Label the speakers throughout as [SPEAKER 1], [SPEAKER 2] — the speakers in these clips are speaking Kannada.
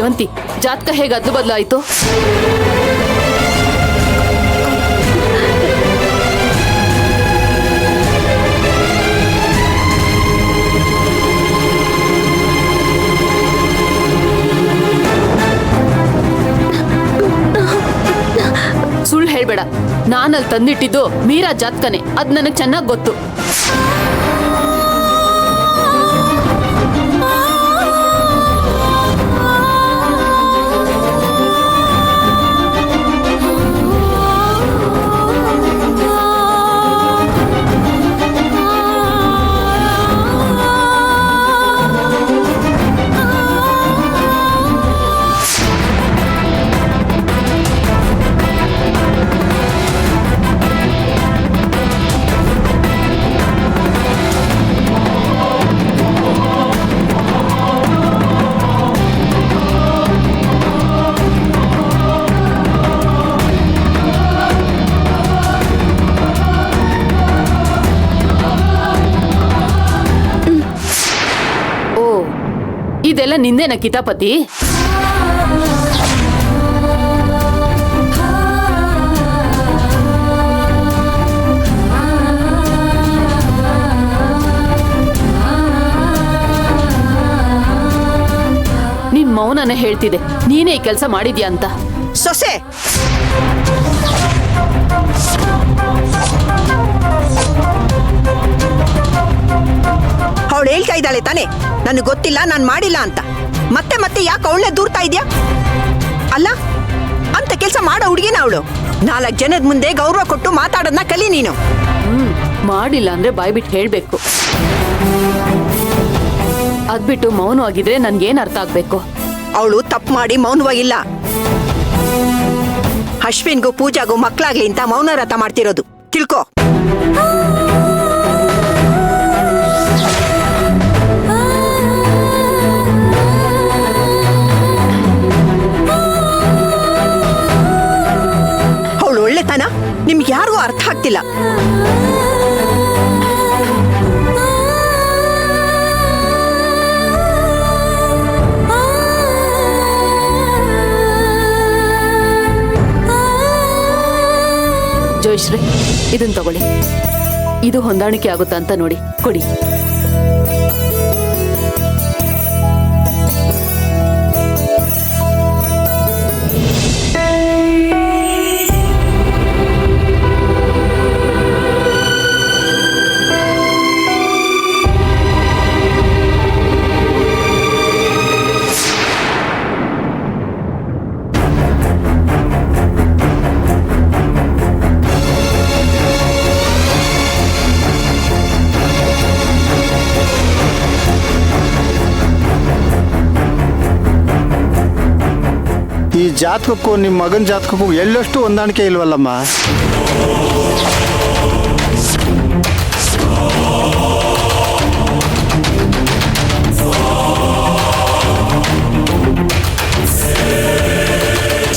[SPEAKER 1] ಸೇವಂತಿ, ಜಾತಕ ಹೇಗೆ ಅದ್ಲು ಬದಲಾಯಿತು? ಸುಳ್ಳು ಹೇಳ್ಬೇಡ. ನಾನಲ್ಲಿ ತಂದಿಟ್ಟಿದ್ದು ಮೀರಾ ಜಾತಕನೇ, ಅದ್ ನನಗೆ ಚೆನ್ನಾಗಿ ಗೊತ್ತು. ಇದೆಲ್ಲ ನಿಂದೇನ ಕಿತಾಪತಿ? ನಿನ್ ಮೌನನೇ ಹೇಳ್ತಿದೆ, ನೀನೇ ಈ ಕೆಲಸ ಮಾಡಿದ್ಯಾ ಅಂತ.
[SPEAKER 2] ಸೊಸೆ, ಅವಳು ಹೇಳ್ತಾ ಇದ್ದಾಳೆ ತಾನೆ ನನಗೆ ಗೊತ್ತಿಲ್ಲ, ನಾನು ಮಾಡಿಲ್ಲ ಅಂತ. ಮತ್ತೆ ಮತ್ತೆ ಯಾಕೆ ಅವಳನ್ನೇ ದೂರ್ತಾ ಇದೆಯಾ? ಅಲ್ಲ, ಅಂತ ಕೆಲಸ ಮಾಡೋ ಹುಡುಗಿನ ಅವಳು. 4 ಜನದ ಮುಂದೆ ಗೌರವ ಕೊಟ್ಟು ಮಾತಾಡೋದನ್ನ ಕಲಿ ನೀನು.
[SPEAKER 1] ಮಾಡಿಲ್ಲ ಅಂದ್ರೆ ಬಾಯ್ಬಿಟ್ಟು ಹೇಳ್ಬೇಕು. ಅದ್ಬಿಟ್ಟು ಮೌನವಾಗಿದ್ರೆ ನನ್ಗೇನ್ ಅರ್ಥ ಆಗ್ಬೇಕು?
[SPEAKER 2] ಅವಳು ತಪ್ಪು ಮಾಡಿ ಮೌನವಾಗಿಲ್ಲ. ಅಶ್ವಿನ್ಗೂ ಪೂಜಾಗೂ ಮಕ್ಕಳಾಗ್ಲಿ ಅಂತ ಮೌನ ವ್ರತ ಮಾಡ್ತಿರೋದು, ತಿಳ್ಕೊ. ಅವಳು ಒಳ್ಳೆತನ ನಿಮ್ಗೆ ಯಾರಿಗೂ ಅರ್ಥ ಆಗ್ತಿಲ್ಲ.
[SPEAKER 1] ಜೋಯಿಶ್ರೀ, ಇದನ್ನ ತಗೊಳ್ಳಿ. ಇದು ಹೊಂದಾಣಿಕೆ ಆಗುತ್ತಾ ಅಂತ ನೋಡಿ, ಕೊಡಿ.
[SPEAKER 3] ಈ ಜಾತಕಕ್ಕೂ ನಿಮ್ಮ ಮಗನ ಜಾತಕಕ್ಕೂ ಎಲ್ಲಷ್ಟು ಹೊಂದಾಣಿಕೆ ಇಲ್ವಲ್ಲಮ್ಮ?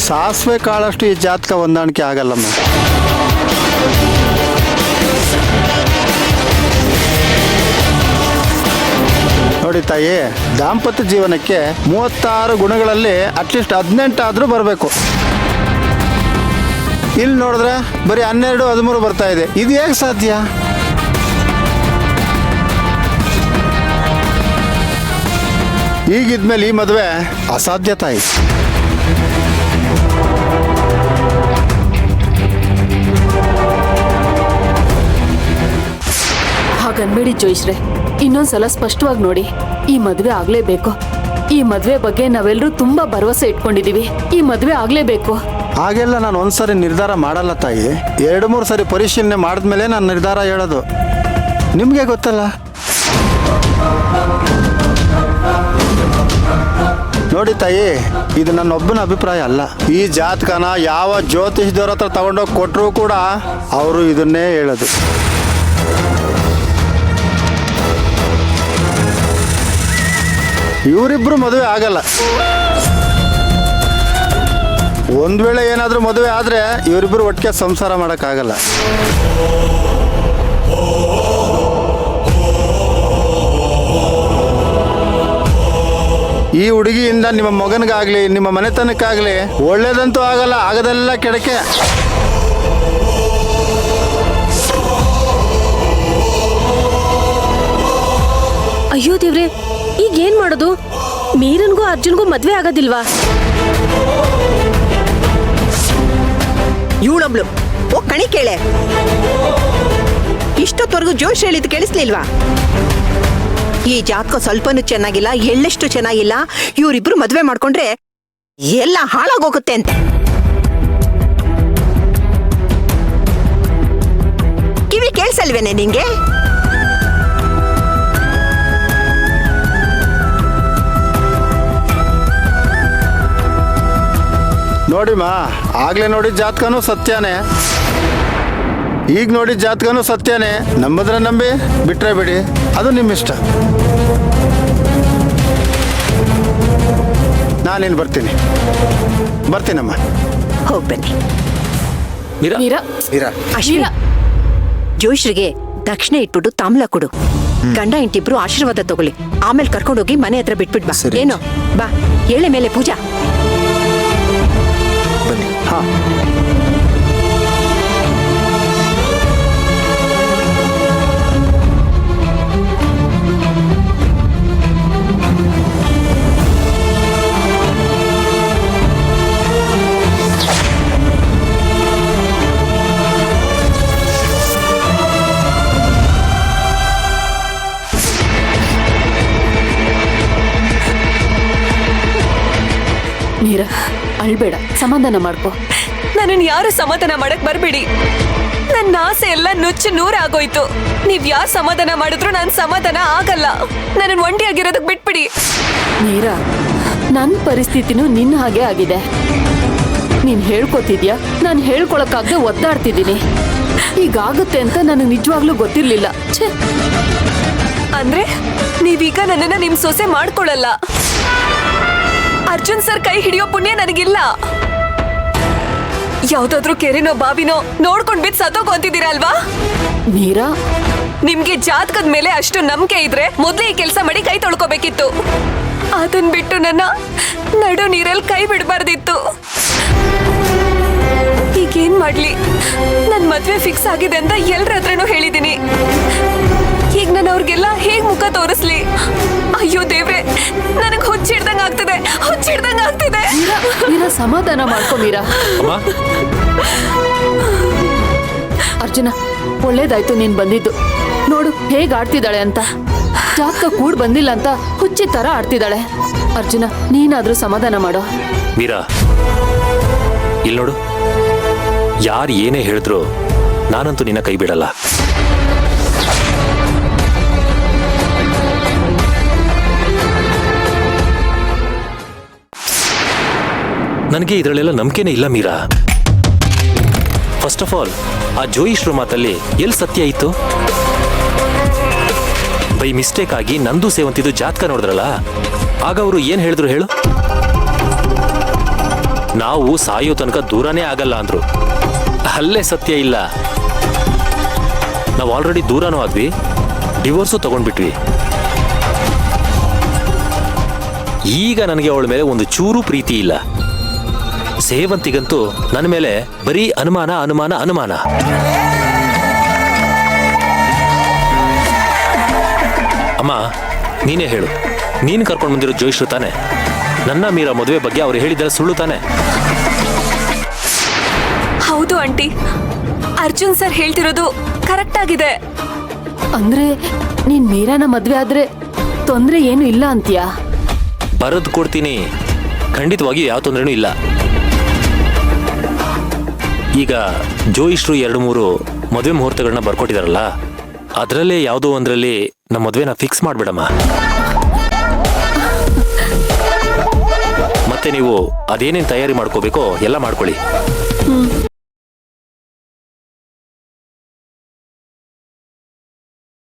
[SPEAKER 3] ಸಾಸಿವೆ ಕಾಳಷ್ಟು ಈ ಜಾತಕ ಹೊಂದಾಣಿಕೆ ಆಗಲ್ಲಮ್ಮ. ನೋಡಿ ತಾಯಿ, ದಾಂಪತ್ಯ ಜೀವನಕ್ಕೆ 36 ಗುಣಗಳಲ್ಲಿ ಅಟ್ಲೀಸ್ಟ್ 18 ಆದರೂ ಬರಬೇಕು. ಇಲ್ಲಿ ನೋಡಿದ್ರೆ ಬರೀ 12, 13 ಬರ್ತಾ ಇದೆ. ಇದು ಹೇಗೆ ಸಾಧ್ಯ? ಈಗಿದ್ಮೇಲೆ ಈ ಮದುವೆ ಅಸಾಧ್ಯ ತಾಯಿ.
[SPEAKER 1] ಹಾಗನ್ಬೇಡಿ ಜೋಯಿಶ್ರೆ, ಇನ್ನೊಂದ್ಸಲ ಸ್ಪಷ್ಟವಾಗಿ ನೋಡಿ. ಈ ಮದ್ವೆ ಆಗ್ಲೇಬೇಕು. ಈ ಮದ್ವೆ ಬಗ್ಗೆ ನಾವೆಲ್ಲರೂ ತುಂಬಾ ಭರವಸೆ ಇಟ್ಕೊಂಡಿದೀವಿ. ಈ ಮದ್ವೆ ಆಗ್ಲೇಬೇಕು.
[SPEAKER 3] ಹಾಗೆಲ್ಲ ನಾನು ಒಂದ್ಸರಿ ನಿರ್ಧಾರ ಮಾಡಲ್ಲ ತಾಯಿ. 2-3 ಸರಿ ಪರಿಶೀಲನೆ ಮಾಡಿದ್ಮೇಲೆ ನಾನು ನಿರ್ಧಾರ ಹೇಳೋದು. ನಿಮ್ಗೆ ಗೊತ್ತಲ್ಲ. ನೋಡಿ ತಾಯಿ, ಇದು ನನ್ನೊಬ್ಬನ ಅಭಿಪ್ರಾಯ ಅಲ್ಲ. ಈ ಜಾತಕನ ಯಾವ ಜ್ಯೋತಿಷದವ್ರ ಹತ್ರ ತಗೊಂಡೋಗಿ ಕೊಟ್ಟರು ಕೂಡ ಅವರು ಇದನ್ನೇ ಹೇಳೋದು. ಇವರಿಬ್ರು ಮದುವೆ ಆಗಲ್ಲ. ಒಂದ್ ವೇಳೆ ಏನಾದ್ರೂ ಮದುವೆ ಆದ್ರೆ ಇವರಿಬ್ರು ಒಟ್ಟಿಗೆ ಸಂಸಾರ ಮಾಡಕ್ಕಾಗಲ್ಲ. ಈ ಹುಡುಗಿಯಿಂದ ನಿಮ್ಮ ಮಗನಿಗಾಗ್ಲಿ ನಿಮ್ಮ ಮನೆತನಕ್ಕಾಗ್ಲಿ ಒಳ್ಳೇದಂತೂ ಆಗಲ್ಲ, ಆಗದೆಲ್ಲ ಕೆಡಕೆ.
[SPEAKER 4] ಅಯ್ಯೋ ದೇವ್ರೆ, ಈಗ ಏನ್ ಮಾಡೋದು? ಮೀರನ್ಗೂ ಅರ್ಜುನ್ಗೂ ಮದ್ವೆ ಆಗೋದಿಲ್ವಾ?
[SPEAKER 2] ಇವಳೊಬ್ಳು ಓ ಕಣಿ ಕೇಳೆ, ಇಷ್ಟೊತ್ತವರೆಗೂ ಜೋಶ್ ಹೇಳಿದ್ ಕೇಳಿಸ್ಲಿಲ್ವಾ? ಈ ಜಾತಕ ಸ್ವಲ್ಪನೂ ಚೆನ್ನಾಗಿಲ್ಲ, ಎಳ್ಳೆಷ್ಟು ಚೆನ್ನಾಗಿಲ್ಲ. ಇವರಿಬ್ರು ಮದ್ವೆ ಮಾಡ್ಕೊಂಡ್ರೆ ಎಲ್ಲ ಹಾಳಾಗೋಗುತ್ತೆ ಅಂತೆ. ಕಿವಿ ಕೇಳಿಸಲ್ವೇನೆ ನಿಂಗೆ?
[SPEAKER 3] ನೋಡಿಮ್ಮ, ಆಗ್ಲೇ ನೋಡಿದ ಜಾತಕನೂ ಸತ್ಯನೇ, ಈಗ ನೋಡಿದ ಜಾತಕನೂ ಸತ್ಯನೇ. ನಂಬಿದ್ರೆ ನಂಬಿ, ಬಿಟ್ರೆ ಬಿಡಿ, ಅದು ನಿಮ್ಮ ಇಷ್ಟ. ನಾನೇನು ಬರ್ತೀನಮ್ಮ.
[SPEAKER 2] ಹೋಗ್ಬನ್ನಿ.
[SPEAKER 1] ಮೀರಾ
[SPEAKER 2] ಅಶ್ವಿನ, ಜೋಶ್ರಿಗೆ ದಕ್ಷಿಣ ಇಟ್ಬಿಟ್ಟು ತಾಮ್ಲ ಕೊಡು. ಗಂಡ ಇಂಟಿಬ್ರು ಆಶೀರ್ವಾದ ತಗೊಳ್ಳಿ, ಆಮೇಲೆ ಕರ್ಕೊಂಡೋಗಿ ಮನೆ ಹತ್ರ ಬಿಟ್ಬಿಟ್ ಬಾ. ಏನೋ ಬಾ, ಏಳೆ ಮೇಲೆ ಪೂಜಾ.
[SPEAKER 3] ಹಾಂ.
[SPEAKER 1] ಮೀರಾ, ಅಳ್ಬೇಡ, ಸಮಾಧಾನ ಮಾಡ್ಕೋ.
[SPEAKER 4] ನನ್ನನ್ನು ಯಾರು ಸಮಾಧಾನ ಮಾಡಕ್ ಬರ್ಬೇಡಿ. ನನ್ನ ಆಸೆ ಎಲ್ಲ ನುಚ್ಚು ನೂರಾಗೋಯ್ತು. ನೀವ್ ಯಾರು ಸಮಾಧಾನ ಮಾಡಿದ್ರು ನಾನು ಸಮಾಧಾನ ಆಗಲ್ಲ. ನನ್ನನ್ನು ಒಂಟಿಯಾಗಿರೋದಕ್ ಬಿಟ್ಬಿಡಿ.
[SPEAKER 1] ಮೀರಾ, ನನ್ನ ಪರಿಸ್ಥಿತಿನೂ ನಿನ್ನ ಹಾಗೆ ಆಗಿದೆ. ನೀನ್ ಹೇಳ್ಕೊತಿದ್ಯಾ, ನಾನು ಹೇಳ್ಕೊಳಕ್ಕಾಗದೆ ಒದ್ದಾಡ್ತಿದ್ದೀನಿ. ಹೀಗಾಗುತ್ತೆ ಅಂತ ನನಗೆ ನಿಜವಾಗ್ಲೂ ಗೊತ್ತಿರ್ಲಿಲ್ಲ. ಛೇ,
[SPEAKER 4] ಅಂದ್ರೆ ನೀವೀಗ ನನ್ನನ್ನ ನಿಮ್ ಸೊಸೆ ಮಾಡ್ಕೊಳಲ್ಲ? ಅರ್ಜುನ್ ಸರ್ ಕೈ ಹಿಡಿಯೋ ಪುಣ್ಯ ನನಗಿಲ್ಲ. ಯಾವ್ದಾದ್ರು ಕೆರೆನೋ ಬಾವಿನೋ ನೋಡ್ಕೊಂಡ್ ಬಿದ್ದು ಸತ್ತೋಗೊಂತಿದ್ದೀರಾ ಅಲ್ವಾ?
[SPEAKER 1] ಮೀರಾ,
[SPEAKER 4] ನಿಮ್ಗೆ ಜಾತಕದ ಮೇಲೆ ಅಷ್ಟು ನಂಬಿಕೆ ಇದ್ರೆ ಮೊದ್ಲೇ ಈ ಕೆಲಸ ಮಾಡಿ ಕೈ ತೊಳ್ಕೊಬೇಕಿತ್ತು. ಅದನ್ ಬಿಟ್ಟು ನನ್ನ ನಡು ನೀರಲ್ಲಿ ಕೈ ಬಿಡಬಾರ್ದಿತ್ತು. ಈಗೇನ್ ಮಾಡ್ಲಿ? ನನ್ ಮದ್ವೆ ಫಿಕ್ಸ್ ಆಗಿದೆ ಅಂತ ಎಲ್ರ ಹತ್ರನೂ ಹೇಳಿದೀನಿ. ಈಗ ನಾನು ಅವ್ರಿಗೆಲ್ಲ ಹೇಗ್ ಮುಖ ತೋರಿಸ್ಲಿ? ಅಯ್ಯೋ ದೇವ್ರೆ, ನನಗ್ ಹುಚ್ಚಿಡ್ದಂಗ ಆಗ್ತಿದೆ.
[SPEAKER 1] ಮೀರಾ, ಸಮಾಧಾನ ಮಾಡ್ಕೊ ಮೀರಾ. ಅರ್ಜುನ, ಒಳ್ಳೇದಾಯ್ತು ನೀನ್ ಬಂದಿದ್ದು. ನೋಡು ಹೇಗ್ ಆಡ್ತಿದ್ದಾಳೆ ಅಂತ. ಜಾತಕ ಕೂಡ್ ಬಂದಿಲ್ಲ ಅಂತ ಹುಚ್ಚಿ ತರ ಆಡ್ತಿದ್ದಾಳೆ. ಅರ್ಜುನ, ನೀನಾದ್ರೂ ಸಮಾಧಾನ ಮಾಡೋ.
[SPEAKER 5] ಮೀರಾ, ಇಲ್ಲಿ ನೋಡು, ಯಾರು ಏನೇ ಹೇಳಿದ್ರು ನಾನಂತೂ ನಿನ್ನ ಕೈ ಬಿಡಲ್ಲ. ನನಗೆ ಇದರಲ್ಲೆಲ್ಲ ನಂಬಿಕೆನೇ ಇಲ್ಲ ಮೀರಾ. ಫಸ್ಟ್ ಆಫ್ ಆಲ್, ಆ ಜೋಯಿಶ್ರ ಮಾತಲ್ಲಿ ಎಲ್ಲಿ ಸತ್ಯ ಇತ್ತು? ಬೈ ಮಿಸ್ಟೇಕ್ ಆಗಿ ನಂದು ಸೇವಂತಿದ್ದು ಜಾತಕ ನೋಡಿದ್ರಲ್ಲ, ಆಗ ಅವರು ಏನ್ ಹೇಳಿದ್ರು ಹೇಳು? ನಾವು ಸಾಯೋ ತನಕ ದೂರನೇ ಆಗಲ್ಲ ಅಂದ್ರು. ಅಲ್ಲೇ ಸತ್ಯ ಇಲ್ಲ. ನಾವು ಆಲ್ರೆಡಿ ದೂರನೂ ಆದ್ವಿ, ಡಿವೋರ್ಸು ತಗೊಂಡ್ಬಿಟ್ವಿ. ಈಗ ನನಗೆ ಅವಳ ಮೇಲೆ ಒಂದು ಚೂರು ಪ್ರೀತಿ ಇಲ್ಲ. ಸೇವಂತಿಗಂತೂ ನನ್ನ ಮೇಲೆ ಬರೀ ಅನುಮಾನ. ಅಮ್ಮ, ನೀನೇ ಹೇಳು, ನೀನು ಕರ್ಕೊಂಡು ಬಂದಿರೋ ಜೋಯಿಶ್ರು ತಾನೆ? ನನ್ನ ಮೀರಾ ಮದುವೆ ಬಗ್ಗೆ ಅವ್ರು ಹೇಳಿದ್ದಾರೆ ಸುಳ್ಳು ತಾನೆ?
[SPEAKER 4] ಹೌದು ಆಂಟಿ, ಅರ್ಜುನ್ ಸರ್ ಹೇಳ್ತಿರೋದು ಕರೆಕ್ಟ್ ಆಗಿದೆ.
[SPEAKER 1] ಅಂದ್ರೆ ನೀನ್ ಮೀರಾನ ಮದ್ವೆ ಆದ್ರೆ ತೊಂದ್ರೆ ಏನು ಇಲ್ಲ ಅಂತೀಯಾ?
[SPEAKER 5] ಬರೆದು ಕೊಡ್ತೀನಿ, ಖಂಡಿತವಾಗಿಯೂ ಯಾವ ತೊಂದರೆನೂ ಇಲ್ಲ. ಈಗ ಜೋಯಿಶ್ರು 2-3 ಮದುವೆ ಮುಹೂರ್ತಗಳನ್ನ ಬರ್ಕೊಟ್ಟಿದಾರಲ್ಲ, ಅದರಲ್ಲೇ ಯಾವುದೋ ಒಂದರಲ್ಲಿ ನಮ್ಮ ಮದುವೆನ ಫಿಕ್ಸ್ ಮಾಡ್ಬಿಡಮ್ಮ. ಮತ್ತೆ ನೀವು ಅದೇನೇನು ತಯಾರಿ ಮಾಡ್ಕೋಬೇಕೋ ಎಲ್ಲ ಮಾಡ್ಕೊಳ್ಳಿ.